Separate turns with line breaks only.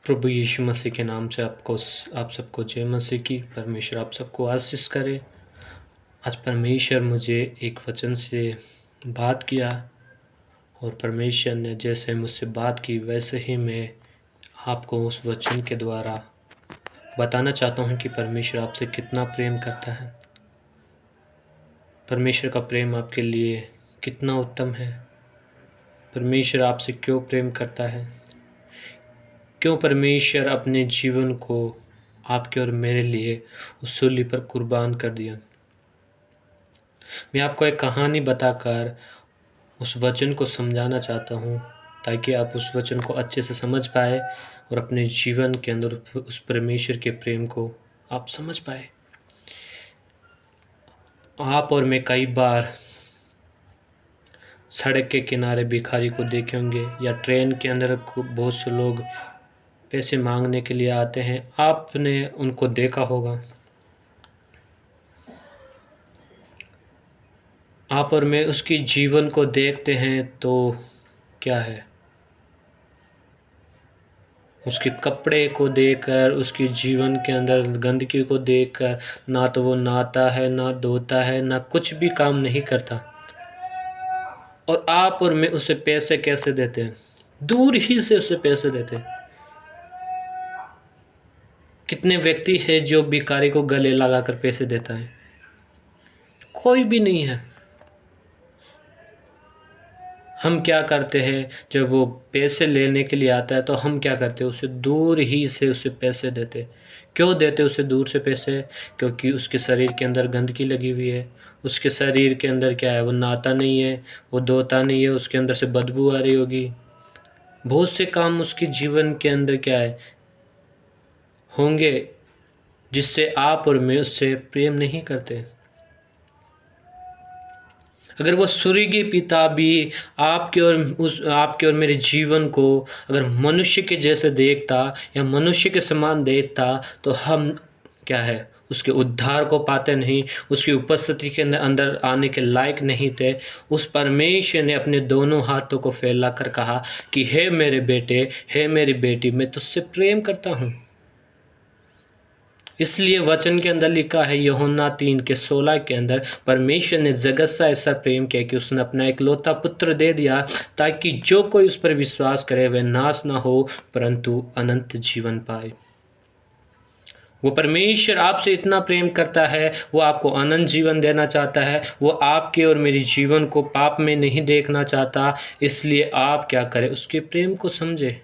प्रभु यीशु मसीह के नाम से आप सबको जय मसीह की। परमेश्वर आप सबको आशीष करे। आज परमेश्वर मुझे एक वचन से बात किया और परमेश्वर ने जैसे मुझसे बात की वैसे ही मैं आपको उस वचन के द्वारा बताना चाहता हूँ कि परमेश्वर आपसे कितना प्रेम करता है। परमेश्वर का प्रेम आपके लिए कितना उत्तम है। परमेश्वर आपसे क्यों प्रेम करता है, क्यों परमेश्वर अपने जीवन को आपके और मेरे लिए उस सूली पर कुर्बान कर दिया। मैं आपको एक कहानी बताकर उस वचन को समझाना चाहता हूँ ताकि आप उस वचन को अच्छे से समझ पाए और अपने जीवन के अंदर उस परमेश्वर के प्रेम को आप समझ पाए। आप और मैं कई बार सड़क के किनारे भिखारी को देखे होंगे या ट्रेन के अंदर बहुत से लोग पैसे मांगने के लिए आते हैं। आपने उनको देखा होगा। आप और मैं उसकी जीवन को देखते हैं तो क्या है, उसके कपड़े को देखकर, उसके जीवन के अंदर गंदगी को देखकर ना तो वो नहाता है, ना धोता है, ना कुछ भी काम नहीं करता। और आप और मैं उसे पैसे कैसे देते हैं? दूर ही से उसे पैसे देते हैं। कितने व्यक्ति है जो भिखारी को गले लगाकर पैसे देता है? कोई भी नहीं है। हम क्या करते हैं, जब वो पैसे लेने के लिए आता है तो हम क्या करते हैं, उसे दूर ही से उसे पैसे देते। क्यों देते उसे दूर से पैसे? क्योंकि उसके शरीर के अंदर गंदगी लगी हुई है। उसके शरीर के अंदर क्या है, वो नहाता नहीं है, वो धोता नहीं है, उसके अंदर से बदबू आ रही होगी। बहुत से काम उसके जीवन के अंदर क्या है होंगे जिससे आप और मैं उससे प्रेम नहीं करते। अगर वो स्वर्गीय पिता भी आपके और मेरे जीवन को अगर मनुष्य के जैसे देखता या मनुष्य के समान देखता तो हम क्या है, उसके उद्धार को पाते नहीं, उसकी उपस्थिति के अंदर आने के लायक नहीं थे। उस परमेश्वर ने अपने दोनों हाथों को फैलाकर कहा कि हे मेरे बेटे, हे मेरी बेटी, मैं तुझसे प्रेम करता हूँ। इसलिए वचन के अंदर लिखा है यूहन्ना 3:16 के अंदर, परमेश्वर ने जगत से ऐसा प्रेम किया कि उसने अपना इकलौता पुत्र दे दिया ताकि जो कोई उस पर विश्वास करे वह नाश ना हो परंतु अनंत जीवन पाए। वो परमेश्वर आपसे इतना प्रेम करता है, वो आपको अनंत जीवन देना चाहता है। वो आपके और मेरे जीवन को पाप में नहीं देखना चाहता। इसलिए आप क्या करें, उसके प्रेम को समझे।